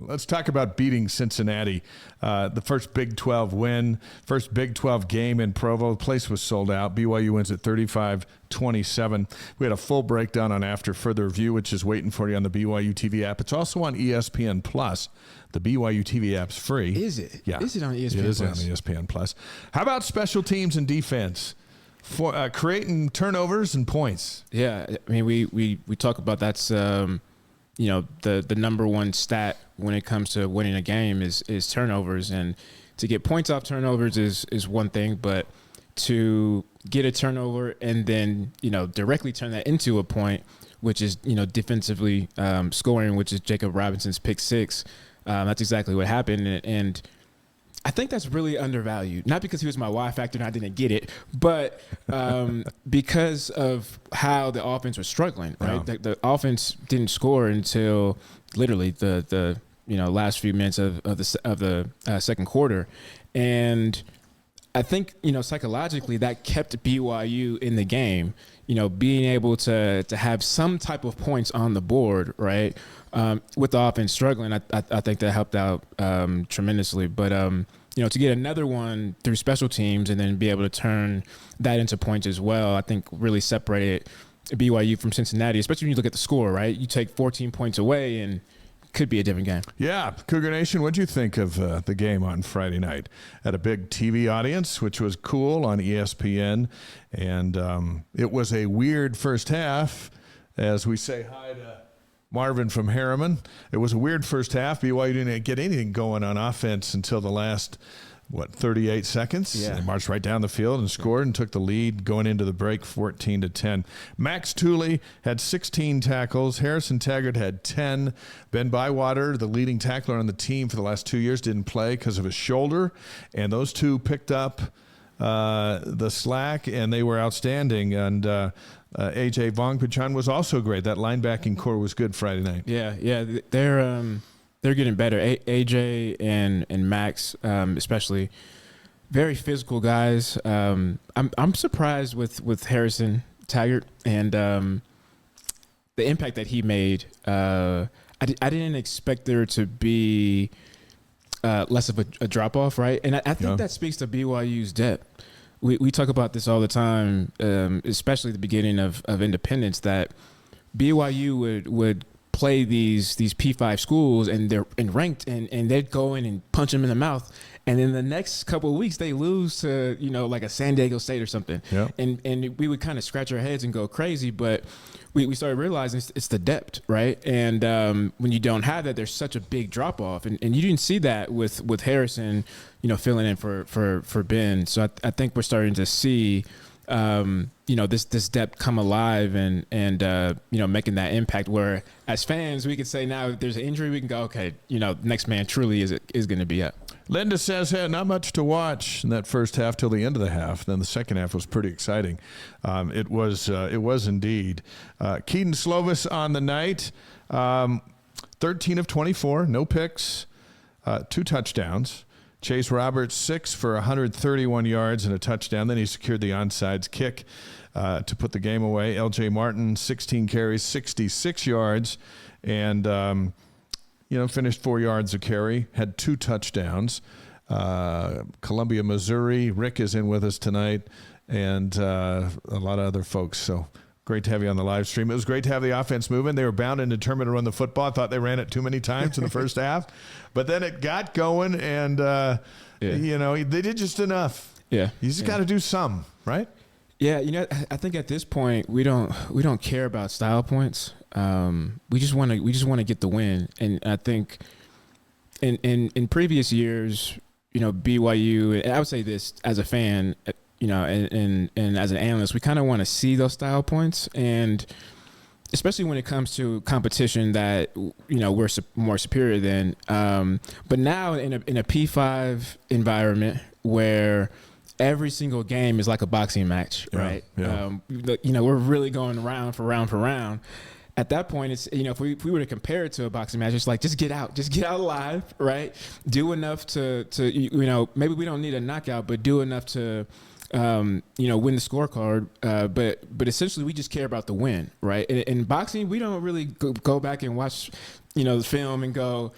Let's talk about beating Cincinnati. The first Big 12 win, first Big 12 game in Provo. The place was sold out. BYU wins at 35-27. We had a full breakdown on After Further Review, which is waiting for you on the BYU TV app. It's also on ESPN Plus. The BYU TV app's free. Is it? Yeah. Is it on ESPN Plus? It is on ESPN Plus. How about special teams and defense? For creating turnovers and points. Yeah, I mean, we talk about that's the number one stat when it comes to winning a game is turnovers, and to get points off turnovers is one thing, but to get a turnover and then directly turn that into a point, which is defensively scoring, which is Jacob Robinson's pick six. That's exactly what happened, and I think that's really undervalued. Not because he was my Y factor and I didn't get it, but because of how the offense was struggling. Right, the offense didn't score until literally the last few minutes of the second quarter, and I think psychologically that kept BYU in the game. Being able to have some type of points on the board, right, with the offense struggling, I think that helped out tremendously. But to get another one through special teams and then be able to turn that into points as well, I think really separated BYU from Cincinnati, especially when you look at the score, right? You take 14 points away and it could be a different game. Yeah. Cougar Nation, what'd you think of the game on Friday night? Had a big TV audience, which was cool on ESPN, and it was a weird first half. As we say hi to Marvin from Harriman. It was a weird first half. BYU didn't get anything going on offense until the last, 38 seconds? Yeah. They marched right down the field and scored and took the lead going into the break 14-10. Max Tooley had 16 tackles. Harrison Taggart had 10. Ben Bywater, the leading tackler on the team for the last 2 years, didn't play because of his shoulder. And those two picked up the slack, and they were outstanding. And AJ Vongpachan was also great. That linebacking core was good Friday night. Yeah, they're getting better. AJ and Max, especially, very physical guys. I'm surprised with Harrison Taggart and the impact that he made. I didn't expect there to be less of a drop off, right? And I think that speaks to BYU's depth. We talk about this all the time, especially at the beginning of independence, that BYU would play these P5 schools and they're ranked and they'd go in and punch them in the mouth. And then the next couple of weeks they lose to, like a San Diego State or something. Yep. And we would kind of scratch our heads and go crazy, but we started realizing it's the depth, right? And when you don't have that, there's such a big drop off. And you didn't see that with Harrison, filling in for Ben. So I think we're starting to see this depth come alive and making that impact where as fans we could say now if there's an injury we can go, okay, next man truly is going to be up. Linda says, hey, not much to watch in that first half till the end of the half. Then the second half was pretty exciting. It was indeed. Keaton Slovis on the night, 13 of 24, no picks, 2 touchdowns. Chase Roberts, 6 for 131 yards and a touchdown. Then he secured the onside kick to put the game away. L.J. Martin, 16 carries, 66 yards, and finished 4 yards a carry, had 2 touchdowns. Columbia, Missouri. Rick is in with us tonight, and a lot of other folks. So great to have you on the live stream. It was great to have the offense moving. They were bound and determined to run the football. I thought they ran it too many times in the first half, but then it got going, and they did just enough. Yeah, you just got to do some, right? Yeah, I think at this point we don't care about style points. We just want to get the win, and I think in previous years, BYU, and I would say this as a fan, and as an analyst, we kind of want to see those style points, and especially when it comes to competition that we're more superior than. But now in a P5 environment where every single game is like a boxing match, right? Yeah. We're really going round for round. At that point, it's if we were to compare it to a boxing match, it's like just get out alive, right? Do enough to maybe we don't need a knockout, but do enough to win the scorecard. But essentially, we just care about the win, right? In boxing, we don't really go back and watch the film and go,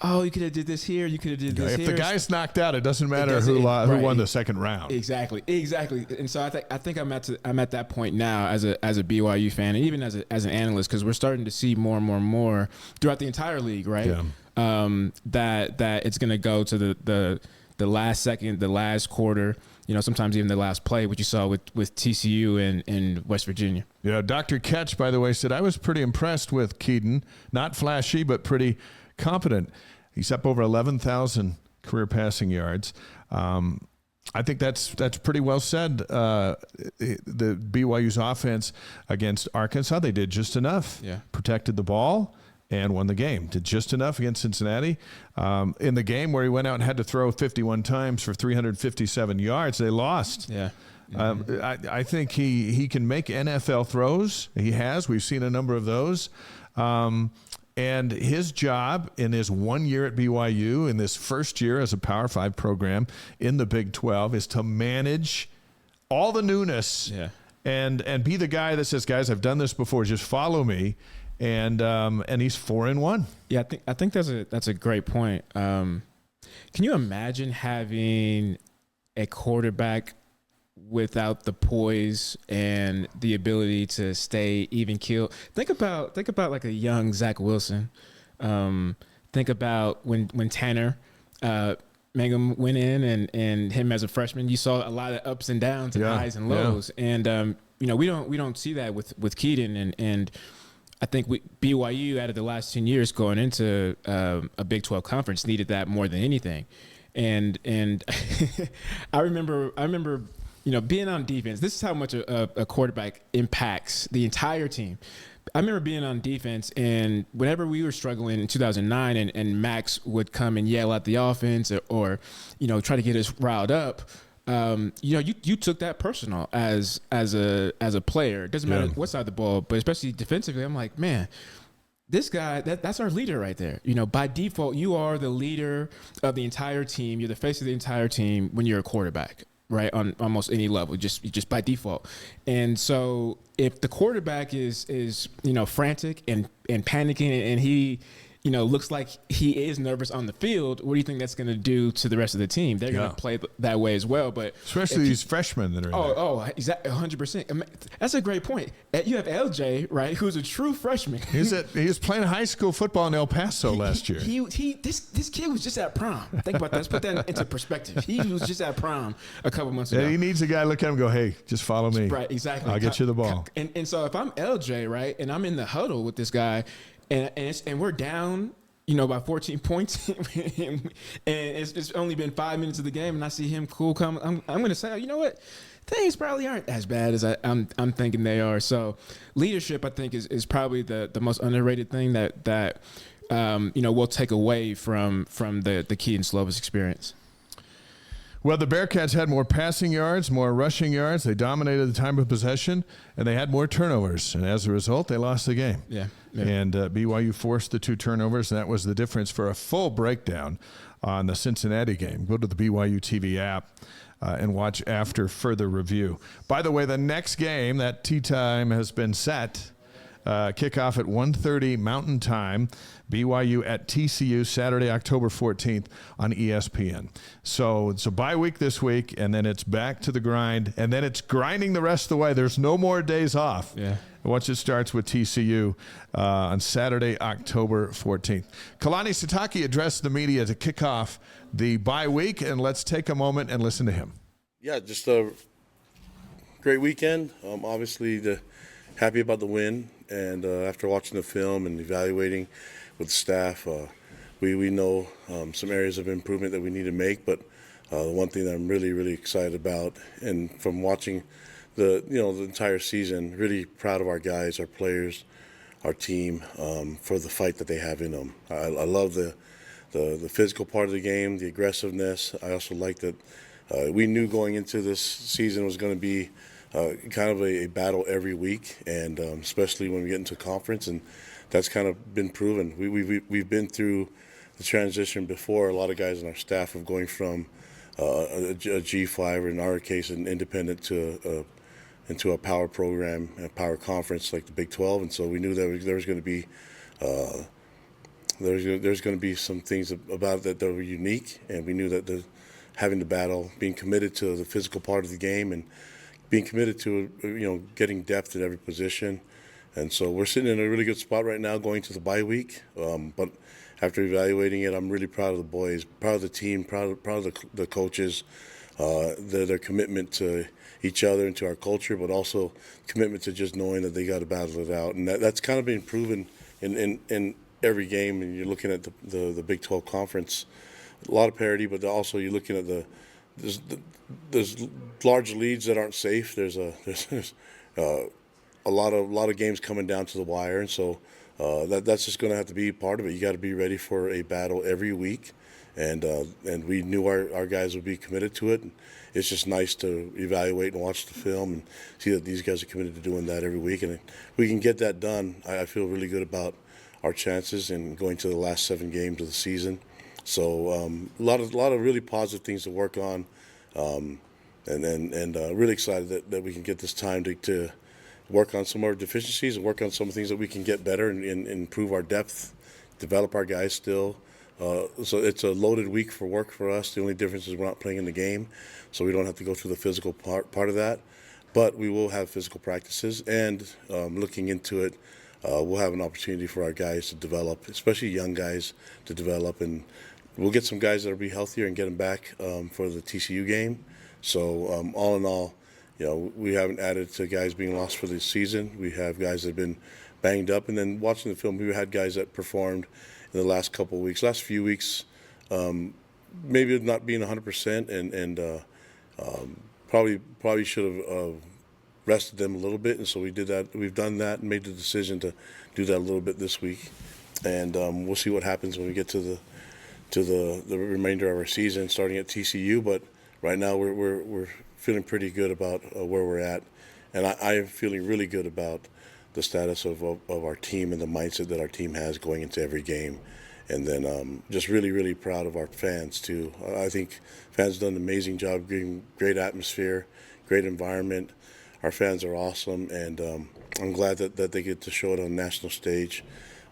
oh, you could have did this here, you could have did this if here. the guy's knocked out, it doesn't matter who won the second round. Exactly. And so I think I'm at that point now as a BYU fan, and even as an analyst, because we're starting to see more and more throughout the entire league, right? Yeah. That it's going to go to the last second, the last quarter, sometimes even the last play, which you saw with TCU and West Virginia. Yeah, Dr. Ketch, by the way, said, I was pretty impressed with Keaton. Not flashy, but pretty competent. He's up over 11,000 career passing yards. I think that's pretty well said. The BYU's offense against Arkansas, they did just enough. Yeah. Protected the ball and won the game. Did just enough against Cincinnati. In the game where he went out and had to throw 51 times for 357 yards, they lost. Yeah. I think he can make NFL throws. He has. We've seen a number of those. And his job in his 1 year at BYU, in this first year as a Power 5 program in the Big 12, is to manage all the newness and be the guy that says, guys, I've done this before. Just follow me. And he's 4-1. Yeah, I think that's a great point. Can you imagine having a quarterback without the poise and the ability to stay even keeled? Think about like a young Zach Wilson. Think about when Tanner Mangum went in and him as a freshman, you saw a lot of ups and downs and highs and lows. And we don't see that with Keaton and I think BYU out of the last 10 years going into a Big 12 conference needed that more than anything. And I remember being on defense. This is how much a quarterback impacts the entire team. I remember being on defense, and whenever we were struggling in 2009 and Max would come and yell at the offense or try to get us riled up, you took that personal as a player. It doesn't matter what side of the ball, but especially defensively, I'm like, man, this guy, that's our leader right there. By default, you are the leader of the entire team. You're the face of the entire team when you're a quarterback, right? On almost any level, just by default. And so if the quarterback is frantic and panicking and he looks like he is nervous on the field, what do you think that's going to do to the rest of the team? They're going to play that way as well. But especially these freshmen that are in there. Oh, exactly, 100%. That's a great point. You have LJ, right, who's a true freshman. He was playing high school football in El Paso last year. This kid was just at prom. Think about that. Let's put that into perspective. He was just at prom a couple months ago. Yeah, he needs a guy to look at him and go, hey, just follow me. Right, exactly. I'll get you the ball. And so if I'm LJ, right, and I'm in the huddle with this guy, and we're down, by 14 points, and it's only been 5 minutes of the game, and I see him come. I'm going to say, you know what, things probably aren't as bad as I'm thinking they are. So leadership, I think, is probably the most underrated thing that we'll take away from the Keaton Slovis experience. Well, the Bearcats had more passing yards, more rushing yards. They dominated the time of possession, and they had more turnovers. And as a result, they lost the game. Yeah. And BYU forced the 2 turnovers, and that was the difference. For a full breakdown on the Cincinnati game, go to the BYU TV app and watch after further review. By the way, the next game, that tee time has been set. Kickoff at 1:30 Mountain Time. BYU at TCU Saturday, October 14th on ESPN. So it's a bye week this week, and then it's back to the grind, and then it's grinding the rest of the way. There's no more days off. Yeah. Once it starts with TCU on Saturday, October 14th. Kalani Sitake addressed the media to kick off the bye week, and let's take a moment and listen to him. Yeah, just a great weekend. Obviously, happy about the win, and after watching the film and evaluating with the staff, we know some areas of improvement that we need to make. But the one thing that I'm really, really excited about, and from watching the entire season, really proud of our guys, our players, our team for the fight that they have in them. I love the physical part of the game, the aggressiveness. I also like that we knew going into this season was going to be kind of a battle every week, and especially when we get into conference, and that's kind of been proven. We've been through the transition before. A lot of guys on our staff of going from a G5, or in our case, an independent into a power program, a power conference like the Big 12, and so we knew that there was going to be there's going to be some things about that were unique, and we knew that having the battle, being committed to the physical part of the game, and being committed to getting depth at every position. And so we're sitting in a really good spot right now going to the bye week. But after evaluating it, I'm really proud of the boys, proud of the team, proud of the coaches, their commitment to each other and to our culture, but also commitment to just knowing that they got to battle it out. And that's kind of been proven in every game. And you're looking at the Big 12 conference, a lot of parity, but also you're looking at there's large leads that aren't safe. There's a lot of games coming down to the wire, and so that's just going to have to be part of it. You got to be ready for a battle every week, and we knew our guys would be committed to it. It's just nice to evaluate and watch the film and see that these guys are committed to doing that every week, and if we can get that done, I feel really good about our chances in going to the last 7 games of the season. So a lot of really positive things to work on, and really excited that we can get this time to work on some of our deficiencies and work on some of the things that we can get better and improve our depth, develop our guys still. So it's a loaded week for work for us. The only difference is we're not playing in the game, so we don't have to go through the physical part of that. But we will have physical practices, and looking into it, we'll have an opportunity for our guys to develop, especially young guys to develop, and we'll get some guys that will be healthier and get them back for the TCU game. So all in all, we haven't added to guys being lost for the season. We have guys that have been banged up, and then watching the film, we had guys that performed in the last couple of weeks, last few weeks, maybe not being 100%, and probably should have rested them a little bit, and so we did that. We've done that and made the decision to do that a little bit this week, and we'll see what happens when we get to the remainder of our season, starting at TCU. But right now we're feeling pretty good about where we're at, and I am feeling really good about the status of our team and the mindset that our team has going into every game. And then just really, really proud of our fans, too. I think fans have done an amazing job, giving great atmosphere, great environment. Our fans are awesome, and I'm glad that they get to show it on a national stage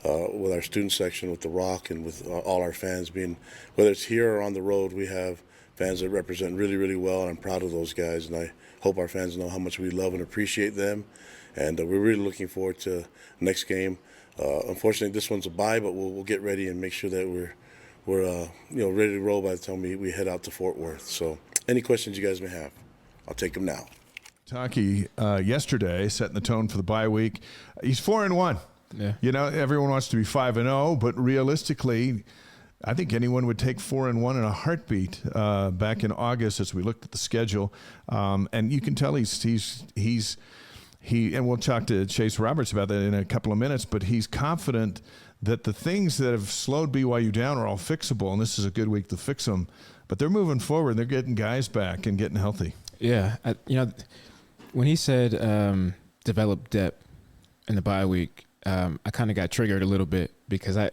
with our student section, with The Rock, and with all our fans being, whether it's here or on the road, we have fans that represent really, really well, and I'm proud of those guys, and I hope our fans know how much we love and appreciate them. And we're really looking forward to the next game. Unfortunately, this one's a bye, but we'll get ready and make sure that we're ready to roll by the time we head out to Fort Worth. So any questions you guys may have, I'll take them now. Taki yesterday setting the tone for the bye week. He's 4-1. Yeah. Everyone wants to be 5-0, but realistically, I think anyone would take 4-1 in a heartbeat back in August as we looked at the schedule. And you can tell he's and we'll talk to Chase Roberts about that in a couple of minutes, but he's confident that the things that have slowed BYU down are all fixable, and this is a good week to fix them. But they're moving forward. They're getting guys back and getting healthy. Yeah. When he said develop depth in the bye week, I kind of got triggered a little bit because I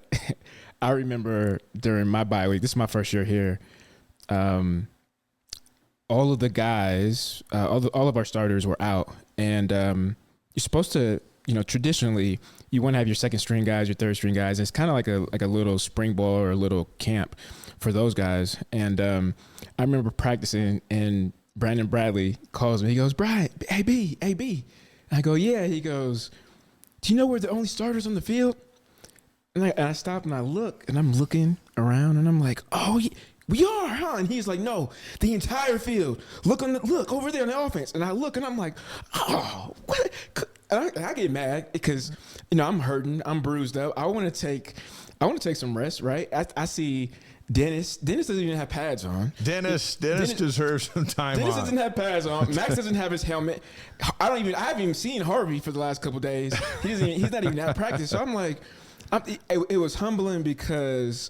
remember during my bye week, this is my first year here, all of the guys, all of our starters were out. And you're supposed to, traditionally, you want to have your second string guys, your third string guys. It's kind of like a little spring ball or a little camp for those guys. And I remember practicing, and Brandon Bradley calls me. He goes, "Brian, AB." And I go, "Yeah." He goes, "Do you know we're the only starters on the field?" And I stop and I look, and I'm looking around, and I'm like, "Oh, we are, huh?" And he's like, "No, the entire field. Look over there on the offense." And I look, and I'm like, "Oh, what?" And I get mad because I'm hurting, I'm bruised up. I want to take some rest, right? I see Dennis. Dennis doesn't even have pads on. Dennis deserves some time. Dennis doesn't have pads on. Max doesn't have his helmet. I haven't even seen Harvey for the last couple of days. He's not even at practice. So I'm like, it was humbling because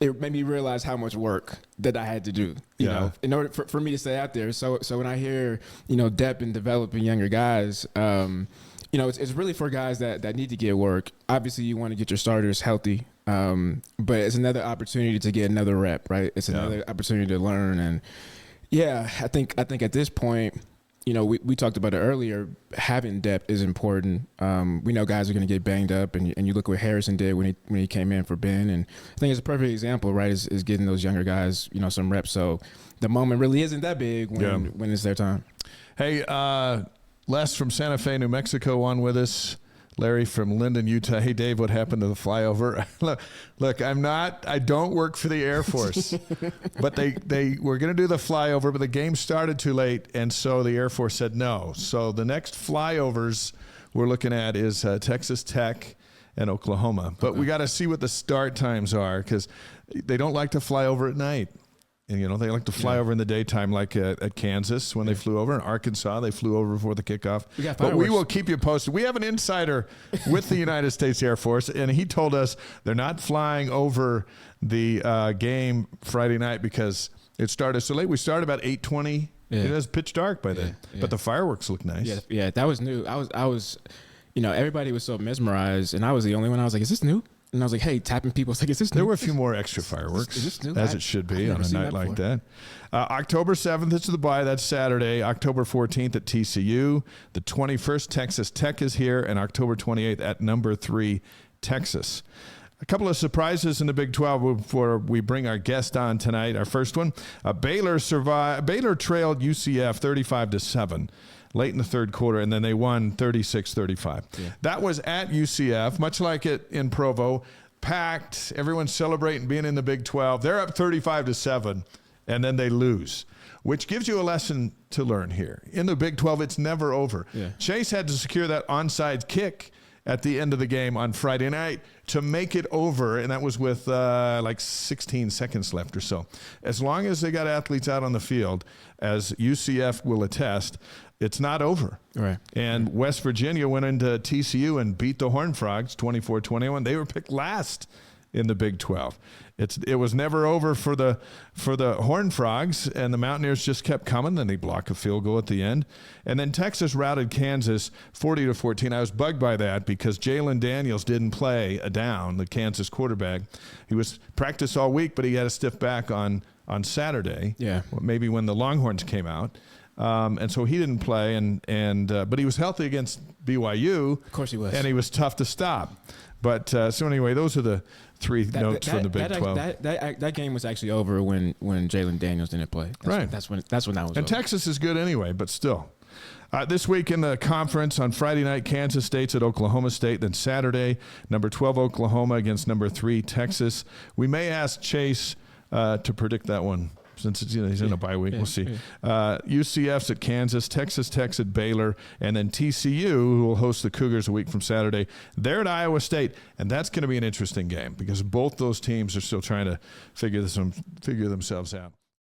it made me realize how much work that I had to do, in order for me to stay out there. So when I hear, depth and developing younger guys, it's really for guys that need to get work. Obviously, you want to get your starters healthy, but it's another opportunity to get another rep, right? It's another opportunity to learn. And, I think at this point, we talked about it earlier. Having depth is important. We know guys are going to get banged up, and you look what Harrison did when he came in for Ben, and I think it's a perfect example, right? Is getting those younger guys, some reps. So the moment really isn't that big when it's their time. Hey, Les from Santa Fe, New Mexico, on with us. Larry from Linden, Utah. Hey, Dave, what happened to the flyover? Look, I don't work for the Air Force, but they were going to do the flyover, but the game started too late, and so the Air Force said no. So the next flyovers we're looking at is Texas Tech and Oklahoma. But we got to see what the start times are, because they don't like to fly over at night. And, they like to fly over in the daytime, like at Kansas when they flew over. In Arkansas, they flew over before the kickoff. But we will keep you posted. We have an insider with the United States Air Force, and he told us they're not flying over the game Friday night because it started so late. We started about 8:20. It was pitch dark by then. But the fireworks look nice. Yeah, that was new. I was, everybody was so mesmerized, and I was the only one. I was like, is this new? And I was like, hey, tapping people. I was like, is this new? There were a few more extra fireworks, as it should be on a night like that. October 7th is the bye. That's Saturday. October 14th at TCU. The 21st, Texas Tech is here. And October 28th at number 3, Texas. A couple of surprises in the Big 12 before we bring our guest on tonight. Our first one, Baylor trailed UCF 35-7. Late in the third quarter, and then they won 36-35. Yeah. That was at UCF, much like it in Provo, packed, everyone's celebrating being in the Big 12. They're up 35-7, and then they lose, which gives you a lesson to learn here. In the Big 12, it's never over. Yeah. Chase had to secure that onside kick at the end of the game on Friday night to make it over, and that was with like 16 seconds left or so. As long as they got athletes out on the field, as UCF will attest, it's not over. Right. And West Virginia went into TCU and beat the Horned Frogs 24-21. They were picked last in the Big 12. It was never over for the Horned Frogs, and the Mountaineers just kept coming. Then they blocked a field goal at the end. And then Texas routed Kansas 40-14. I was bugged by that because Jalen Daniels didn't play a down, the Kansas quarterback. He was practiced all week, but he had a stiff back on Saturday. Yeah. Maybe when the Longhorns came out. And so he didn't play, but he was healthy against BYU. Of course he was. And he was tough to stop. But so anyway, those are the three notes from the Big 12. That game was actually over when Jalen Daniels didn't play. That's when that was over. And Texas is good anyway, but still. This week in the conference, on Friday night, Kansas State's at Oklahoma State. Then Saturday, number 12 Oklahoma against number 3 Texas. We may ask Chase to predict that one, since he's in a bye week. We'll see. UCF's at Kansas, Texas Tech's at Baylor, and then TCU, who will host the Cougars a week from Saturday. They're at Iowa State, and that's going to be an interesting game because both those teams are still trying to figure themselves out.